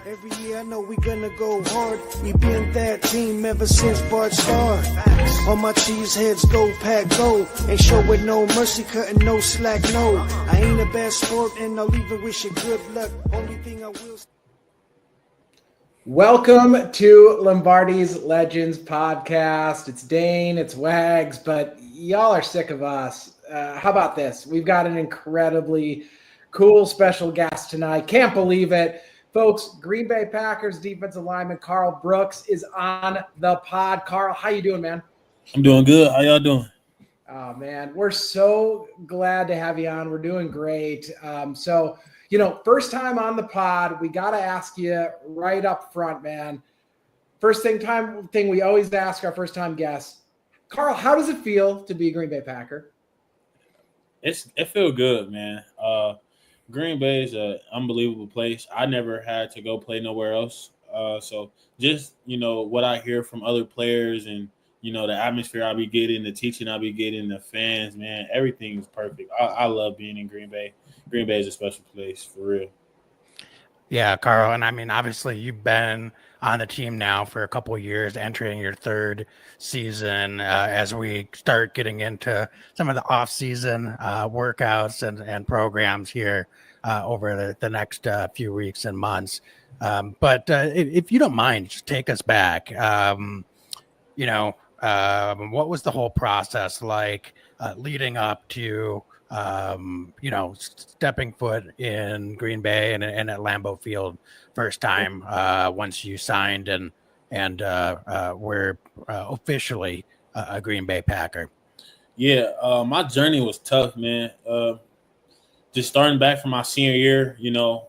Every year I know we gonna go hard. We been that team ever since Bart started. All my cheese heads go pack go. Ain't showing no mercy, cutting no slack, no. I ain't a bad sport and I'll even wish you good luck. Only thing I will. Welcome to Lombardi's Legends podcast. It's Dane, it's Wags, but y'all are sick of us. How about this? We've got an incredibly cool special guest tonight. Can't believe it. Folks, Green Bay Packers defensive lineman Karl Brooks is on the pod. Karl, how you doing, man? I'm doing good. How y'all doing? Oh, man, we're so glad to have you on. We're doing great. First time on the pod, we got to ask you right up front, man. First thing we always ask our first-time guests. Karl, how does it feel to be a Green Bay Packer? It feels good, man. Green Bay is an unbelievable place. I never had to go play nowhere else. So just, what I hear from other players and, the atmosphere I'll be getting, the teaching I'll be getting, the fans, man, everything is perfect. I love being in Green Bay. Green Bay is a special place, for real. Yeah, Karl, and I mean, obviously you've been on the team now for a couple of years, entering your third season as we start getting into some of the off-season workouts and programs here over the next few weeks and months. But if you don't mind, just take us back. What was the whole process like leading up to stepping foot in Green Bay and at Lambeau Field first time once you signed and were officially a Green Bay Packer? Yeah, my journey was tough, man. Just starting back from my senior year,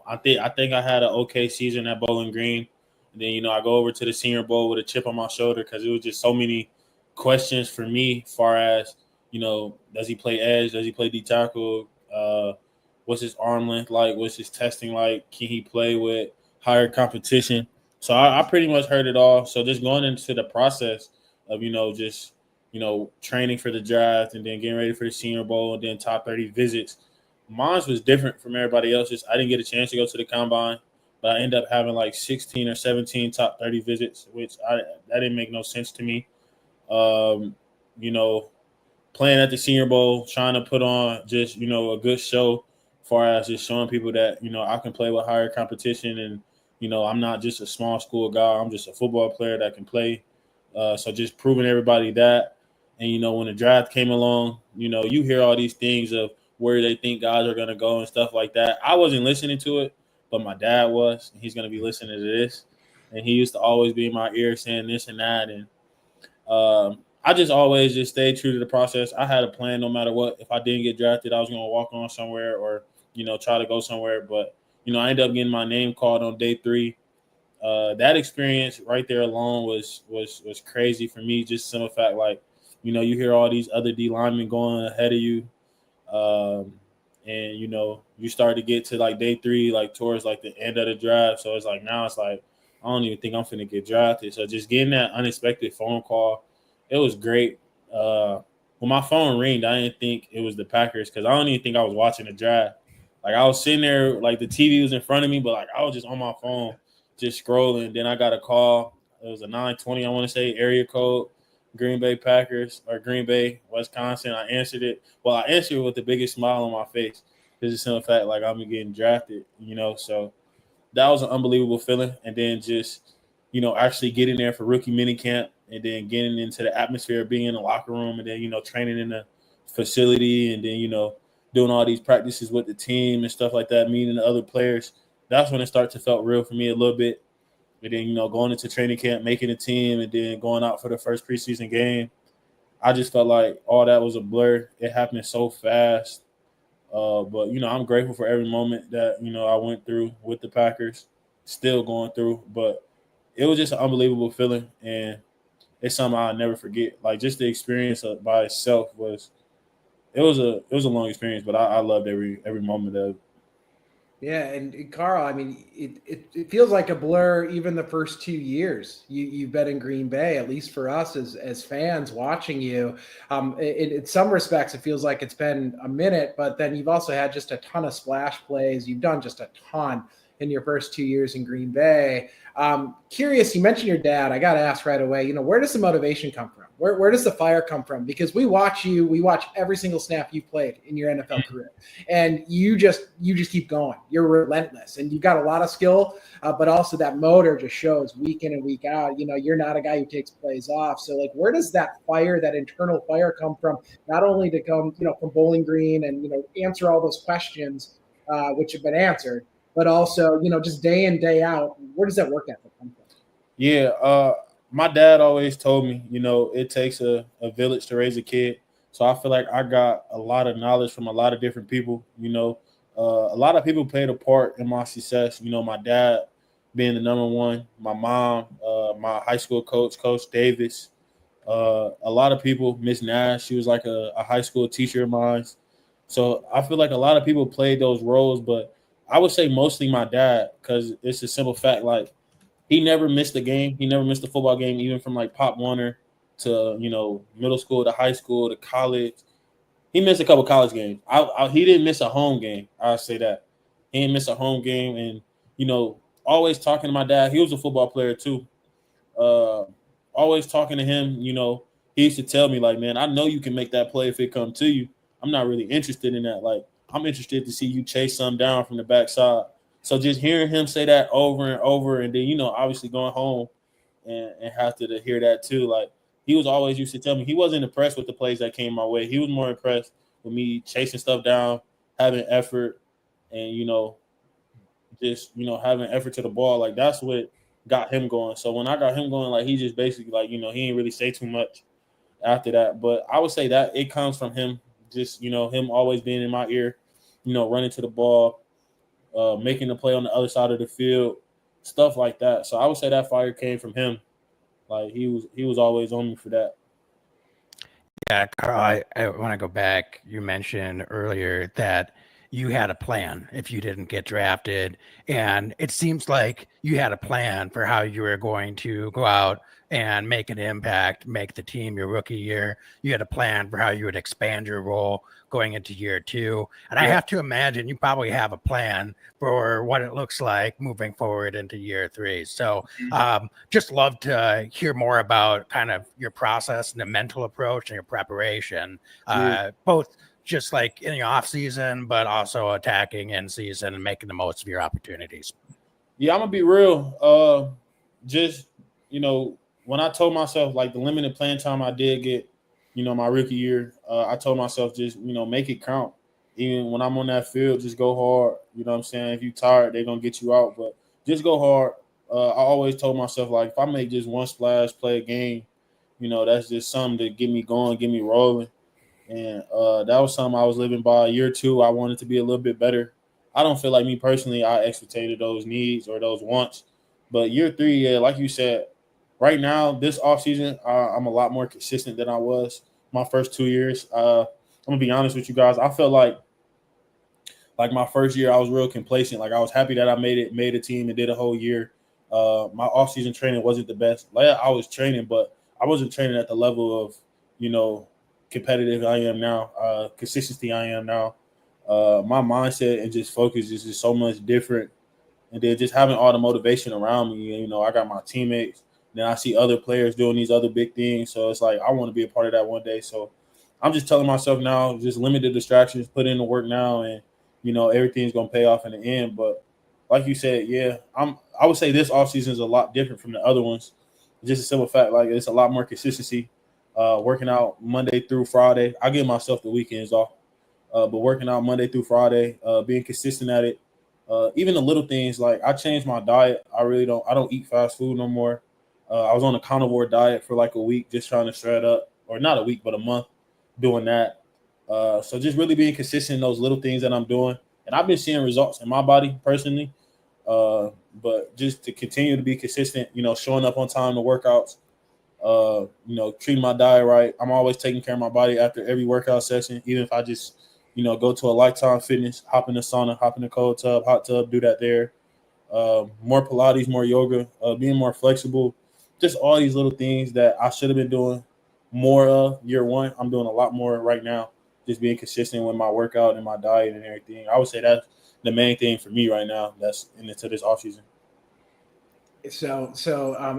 I think I had an okay season at Bowling Green. And then, I go over to the Senior Bowl with a chip on my shoulder because it was just so many questions for me far as, does he play edge? Does he play D tackle? What's his arm length like? What's his testing like? Can he play with higher competition? So I pretty much heard it all. So just going into the process of, training for the draft and then getting ready for the Senior Bowl and then top 30 visits, mine was different from everybody else's. I didn't get a chance to go to the combine, but I ended up having like 16 or 17 top 30 visits, which that didn't make no sense to me. Playing at the Senior Bowl, trying to put on just, a good show as far as just showing people that, I can play with higher competition and, I'm not just a small school guy. I'm just a football player that can play. So just proving everybody that. And, when the draft came along, you hear all these things of where they think guys are going to go and stuff like that. I wasn't listening to it, but my dad was. And he's going to be listening to this. And he used to always be in my ear saying this and that. And I just always just stayed true to the process. I had a plan no matter what. If I didn't get drafted, I was going to walk on somewhere or, try to go somewhere. But, I ended up getting my name called on day 3. That experience right there alone was crazy for me. Just some fact, like, you hear all these other D linemen going ahead of you. And, you start to get to like day 3, like towards like the end of the draft. So it's like, now it's like, I don't even think I'm finna get drafted. So just getting that unexpected phone call, it was great. When my phone ringed, I didn't think it was the Packers because I don't even think I was watching the draft. Like I was sitting there, like the TV was in front of me, but like I was just on my phone, just scrolling. Then I got a call. It was a 920, I want to say, area code, Green Bay Packers or Green Bay, Wisconsin. I answered it. Well, I answered it with the biggest smile on my face. This is some fact, like I'm getting drafted, So that was an unbelievable feeling. And then just, actually getting there for rookie minicamp and then getting into the atmosphere of being in the locker room and then, training in the facility and then, doing all these practices with the team and stuff like that, meeting the other players. That's when it started to felt real for me a little bit. And then, going into training camp, making a team, and then going out for the first preseason game. I just felt like all that was a blur. It happened so fast. But, I'm grateful for every moment that, I went through with the Packers, still going through. But it was just an unbelievable feeling, and it's something I'll never forget. Like, just the experience by itself was it was a long experience, but I loved every moment of it. Yeah, and Karl, I mean, it feels like a blur even the first 2 years you've been in Green Bay, at least for us as fans watching you. In some respects, it feels like it's been a minute, but then you've also had just a ton of splash plays. You've done just a ton. in your first 2 years in Green Bay. Curious, you mentioned your dad. I got to ask right away, where does the motivation come from? Where does the fire come from? Because we watch every single snap you've played in your NFL career, and you just keep going. You're relentless, and you've got a lot of skill, but also that motor just shows week in and week out. You're not a guy who takes plays off. So like, where does that fire, that internal fire come from? Not only to come, from Bowling Green and, answer all those questions, which have been answered, but also, just day in, day out, where does that work ethic come from? Yeah, my dad always told me, it takes a village to raise a kid. So I feel like I got a lot of knowledge from a lot of different people. A lot of people played a part in my success. My dad being the number one, my mom, my high school coach, Coach Davis, a lot of people, Miss Nash, she was like a high school teacher of mine. So I feel like a lot of people played those roles, but I would say mostly my dad, because it's a simple fact. Like, he never missed a game. He never missed a football game, even from like Pop Warner to, middle school to high school to college. He missed a couple college games. He didn't miss a home game. I'll say that. He didn't miss a home game. And, always talking to my dad. He was a football player too. Always talking to him, he used to tell me, like, man, I know you can make that play if it come to you. I'm not really interested in that. Like, I'm interested to see you chase some down from the backside. So just hearing him say that over and over, and then, obviously going home and have to hear that too. Like, he was always used to tell me he wasn't impressed with the plays that came my way. He was more impressed with me chasing stuff down, having effort, and, just, having effort to the ball. Like, that's what got him going. So when I got him going, like, he just basically, like, he didn't really say too much after that. But I would say that it comes from him, just, him always being in my ear, running to the ball, making the play on the other side of the field, stuff like that. So I would say that fire came from him. Like, he was always on me for that. Yeah, Carl, I want to go back. You mentioned earlier that you had a plan if you didn't get drafted. And it seems like you had a plan for how you were going to go out and make an impact, make the team your rookie year. You had a plan for how you would expand your role going into year two. And I have to imagine you probably have a plan for what it looks like moving forward into year three. So just love to hear more about kind of your process and the mental approach and your preparation, both just like in the off season, but also attacking in season and making the most of your opportunities. Yeah, I'm gonna be real. Just, when I told myself, like, the limited playing time I did get, my rookie year, I told myself, just, make it count. Even when I'm on that field, just go hard. You know what I'm saying? If you're tired, they're gonna get you out, but just go hard. I always told myself, like, if I make just one splash play a game, that's just something to get me going, get me rolling. And that was something I was living by. Year two, I wanted to be a little bit better. I don't feel like, me personally, I executed those needs or those wants. But year three, yeah, like you said, right now, this offseason, I'm a lot more consistent than I was my first 2 years. I'm going to be honest with you guys. I felt like my first year, I was real complacent. Like, I was happy that I made a team and did a whole year. My offseason training wasn't the best. Like, I was training, but I wasn't training at the level of, competitive I am now, consistency I am now. My mindset and just focus is just so much different. And then just having all the motivation around me, I got my teammates. Then I see other players doing these other big things. So it's like, I want to be a part of that one day. So I'm just telling myself now, just limit the distractions, put in the work now, and, everything's going to pay off in the end. But like you said, yeah, I would say this offseason is a lot different from the other ones. Just a simple fact, like, it's a lot more consistency. Working out Monday through Friday. I give myself the weekends off. But working out Monday through Friday, being consistent at it. Even the little things, like, I changed my diet. I don't eat fast food no more. I was on a carnivore diet for like a week, just trying to shred up, or not a week, but a month doing that. So just really being consistent in those little things that I'm doing. And I've been seeing results in my body personally. But just to continue to be consistent, showing up on time to workouts, treating my diet right. I'm always taking care of my body after every workout session, even if I just, go to a Lifetime Fitness, hop in the sauna, hop in the cold tub, hot tub, do that there. More Pilates, more yoga, being more flexible, just all these little things that I should have been doing more of year one. I'm doing a lot more right now, just being consistent with my workout and my diet and everything. I would say the main thing for me right now. That's into this offseason. So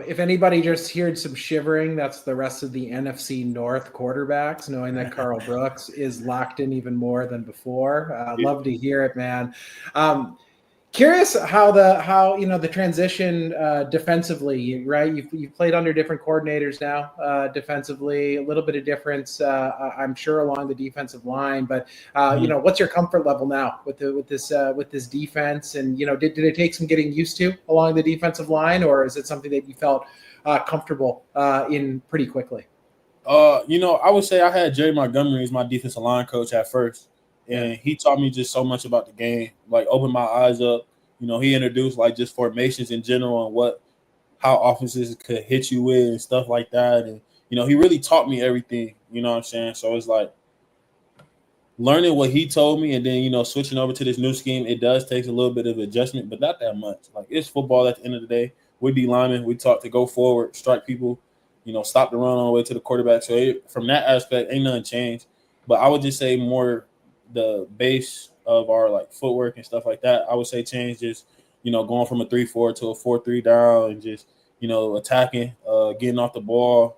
if anybody just heard some shivering, that's the rest of the NFC North quarterbacks, knowing that Karl Brooks is locked in even more than before. Love to hear it, man. Curious how the transition defensively, right? You've played under different coordinators now defensively, a little bit of difference, I'm sure, along the defensive line. But what's your comfort level now with this defense? And did it take some getting used to along the defensive line, or is it something that you felt comfortable in pretty quickly? I would say I had Jerry Montgomery as my defensive line coach at first. And he taught me just so much about the game, like opened my eyes up. He introduced like just formations in general and how offenses could hit you with and stuff like that. And, he really taught me everything, you know what I'm saying? So it's like learning what he told me and then, switching over to this new scheme, it does take a little bit of adjustment, but not that much. Like it's football at the end of the day. We be linemen. We taught to go forward, strike people, stop the run on the way to the quarterback. So from that aspect, ain't nothing changed. But I would just say more the base of our like footwork and stuff like that, I would say change just, going from a 3-4 to a 4-3 down and just, attacking, getting off the ball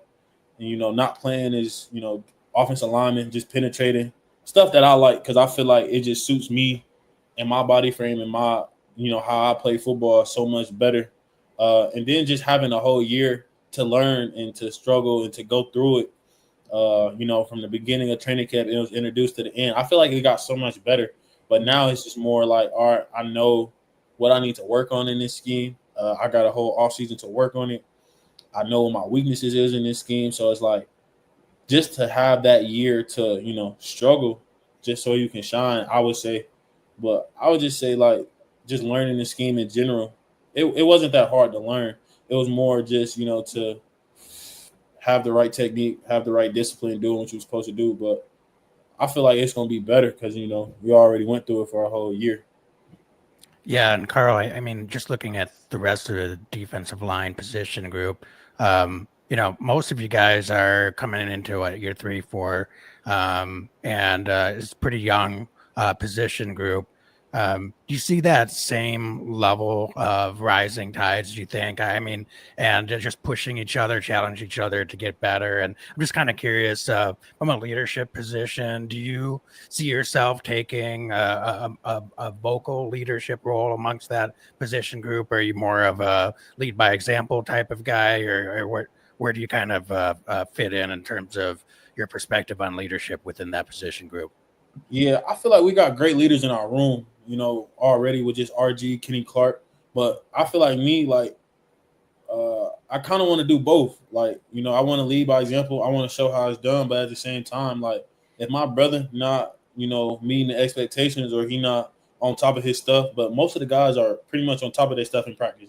and, not playing as, offensive lineman, just penetrating stuff that I like because I feel like it just suits me and my body frame and my, how I play football so much better. And then just having a whole year to learn and to struggle and to go through it. From the beginning of training camp, it was introduced to the end. I feel like it got so much better, but now it's just more like, all right, I know what I need to work on in this scheme. I got a whole offseason to work on it. I know what my weaknesses is in this scheme. So it's like just to have that year to, struggle just so you can shine, I would say. But I would just say like just learning the scheme in general. It wasn't that hard to learn. It was more just, to have the right technique, have the right discipline, doing what you're supposed to do. But I feel like it's going to be better because, we already went through it for a whole year. Yeah, and Karl, I mean, just looking at the rest of the defensive line position group, most of you guys are coming into year 3, 4, and it's a pretty young position group. Do you see that same level of rising tides, do you think? I mean, and just pushing each other, challenge each other to get better. And I'm just kind of curious, from a leadership position, do you see yourself taking a vocal leadership role amongst that position group? Or are you more of a lead by example type of guy, or where do you kind of fit in terms of your perspective on leadership within that position group? Yeah, I feel like we got great leaders in our room, already with just RG, Kenny Clark. But I feel like me, like, I kind of want to do both. Like, I want to lead by example. I want to show how it's done. But at the same time, like, if my brother not, meeting the expectations or he not on top of his stuff, but most of the guys are pretty much on top of their stuff in practice,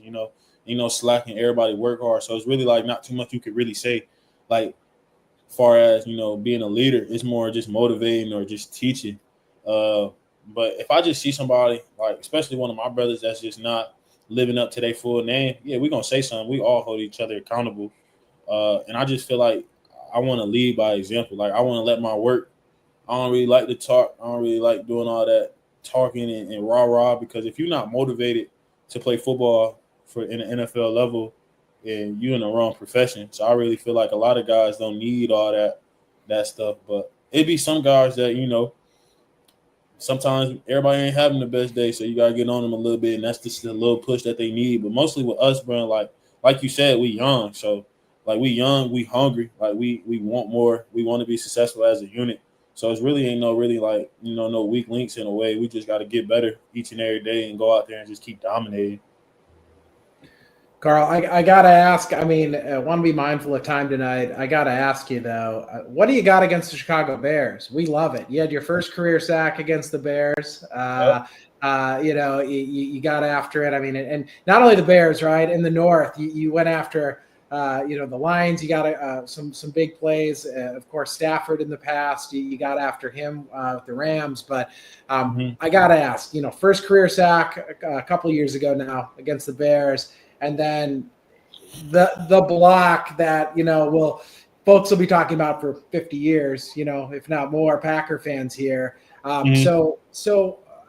slacking, everybody work hard. So it's really like not too much you could really say. Like, far as being a leader, it's more just motivating or just teaching. But if I just see somebody, like especially one of my brothers that's just not living up to their full name, yeah, we're gonna say something. We all hold each other accountable. And I just feel like I want to lead by example. Like I want to let my work. I don't really like to talk. I don't really like doing all that talking and rah-rah, because if you're not motivated to play football in the NFL level, and you're in the wrong profession. So I really feel like a lot of guys don't need all that stuff. But it'd be some guys that, sometimes everybody ain't having the best day, so you got to get on them a little bit, and that's just a little push that they need. But mostly with us, bro, like you said, we young. So, like, we young, we hungry. Like, we want more. We want to be successful as a unit. So it's really ain't no weak links in a way. We just got to get better each and every day and go out there and just keep dominating. Karl, I got to ask, I want to be mindful of time tonight. I got to ask you, though, what do you got against the Chicago Bears? We love it. You had your first career sack against the Bears. You got after it. And not only the Bears, right? In the North, you went after, the Lions. You got some big plays. Of course, Stafford in the past, you got after him with the Rams. But I got to ask, first career sack a couple of years ago now against the Bears. And then the block that, folks will be talking about for 50 years, if not more, Packer fans here. So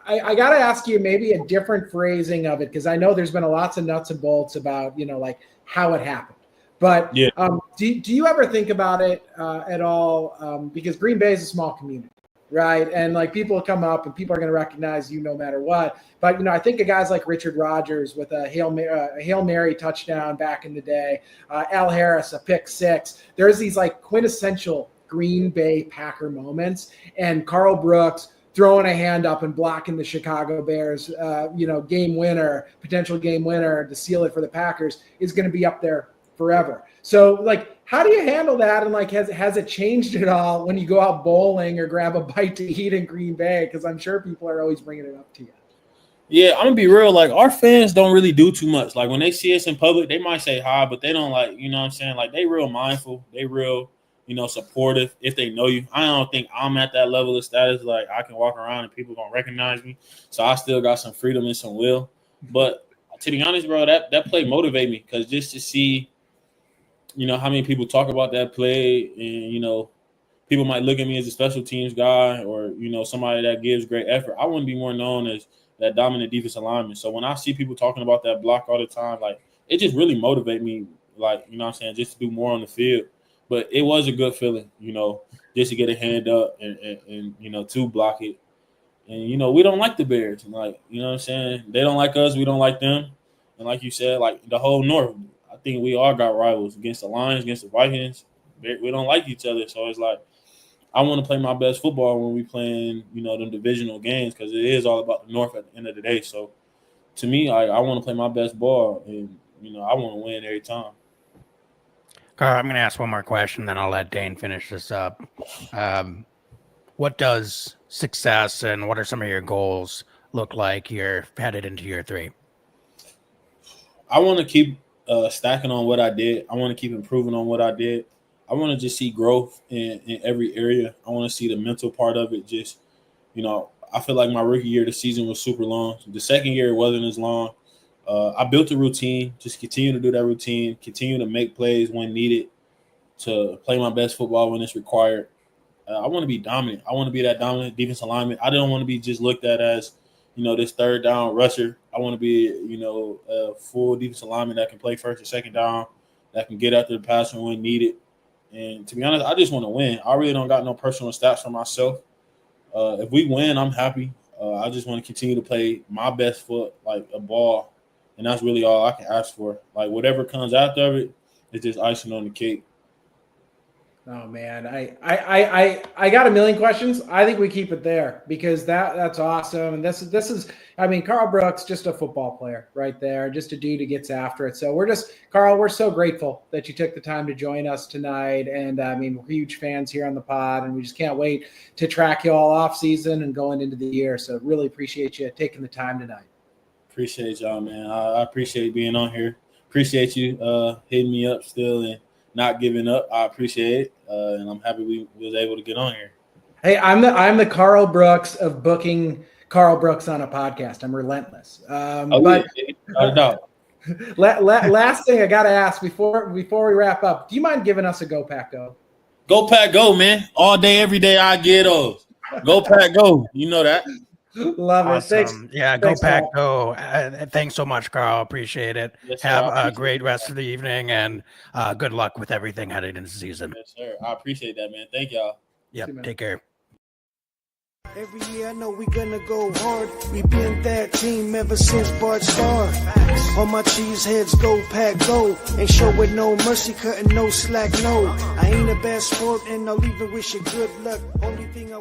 I got to ask you maybe a different phrasing of it, because I know there's been lots of nuts and bolts about, like how it happened. But Yeah. Do you ever think about it at all? Because Green Bay is a small community, right? And like people come up and people are going to recognize you no matter what. But, I think of guys like Richard Rodgers with a Hail Mary touchdown back in the day, Al Harris, a pick six. There's these like quintessential Green Bay Packer moments, and Karl Brooks throwing a hand up and blocking the Chicago Bears, potential game winner to seal it for the Packers is going to be up there forever. So like, how do you handle that? And like, has it changed at all when you go out bowling or grab a bite to eat in Green Bay? Because I'm sure people are always bringing it up to you. Yeah, I'm gonna be real. Like, our fans don't really do too much. Like, when they see us in public, they might say hi, but they don't like, you know what I'm saying? Like, they real mindful. They real, supportive if they know you. I don't think I'm at that level of status. Like, I can walk around and people gonna recognize me. So I still got some freedom and some will. But to be honest, bro, that play motivated me, because just to see, how many people talk about that play, and, people might look at me as a special teams guy or, somebody that gives great effort. I wouldn't be more known as that dominant defensive lineman. So when I see people talking about that block all the time, like, it just really motivates me, like, just to do more on the field. But it was a good feeling, just to get a hand up and to block it. And, we don't like the Bears. And, like, they don't like us. We don't like them. And like you said, like, the whole North, I think we all got rivals against the Lions, against the Vikings. We don't like each other. So it's like, I want to play my best football when we playing, them divisional games, because it is all about the North at the end of the day. So to me, I want to play my best ball, and, I want to win every time. Karl, I'm going to ask one more question, then I'll let Dane finish this up. What does success and what are some of your goals look like you're headed into year 3? I want to keep stacking on what I did. I want to keep improving on what I did. I want to just see growth in every area. I want to see the mental part of it. Just, I feel like my rookie year, the season was super long. The second year, it wasn't as long. I built a routine, just continue to do that routine, continue to make plays when needed, to play my best football when it's required. I want to be dominant. I want to be that dominant defensive lineman. I don't want to be just looked at as, this third down rusher. I want to be, a full defensive lineman that can play first or second down, that can get after the passer when needed. And to be honest, I just want to win. I really don't got no personal stats for myself. If we win, I'm happy. I just want to continue to play my best foot, like a ball. And that's really all I can ask for. Like, whatever comes after it, it's just icing on the cake. Oh man, I got a million questions. I think we keep it there, because that's awesome. And this is Karl Brooks, just a football player right there, just a dude who gets after it. So Karl, we're so grateful that you took the time to join us tonight. And we're huge fans here on the pod, and we just can't wait to track you all off season and going into the year. So really appreciate you taking the time tonight. Appreciate y'all, man. I appreciate being on here. Appreciate you hitting me up still and not giving up. I appreciate it, and I'm happy we was able to get on here. Hey, I'm the Karl Brooks of booking Karl Brooks on a podcast. I'm relentless. But last thing I got to ask before we wrap up, do you mind giving us a Go Pack Go? Go Pack Go, man! All day, every day, I get those. Go Pack Go. You know that. Love awesome. It. Thanks. Yeah, Go Pack Go. Thanks so much, Karl. Appreciate it. Yes, sir. Have a great rest of the evening, and good luck with everything headed into the season. Yes, sir. I appreciate that, man. Thank y'all. Yep. Take care. Every year I know we gonna go hard. We been that team ever since Bart started. All my cheese heads go pack go. Ain't showing no mercy, cutting no slack, no. I ain't a bad sport and I'll even wish you good luck. Only thing I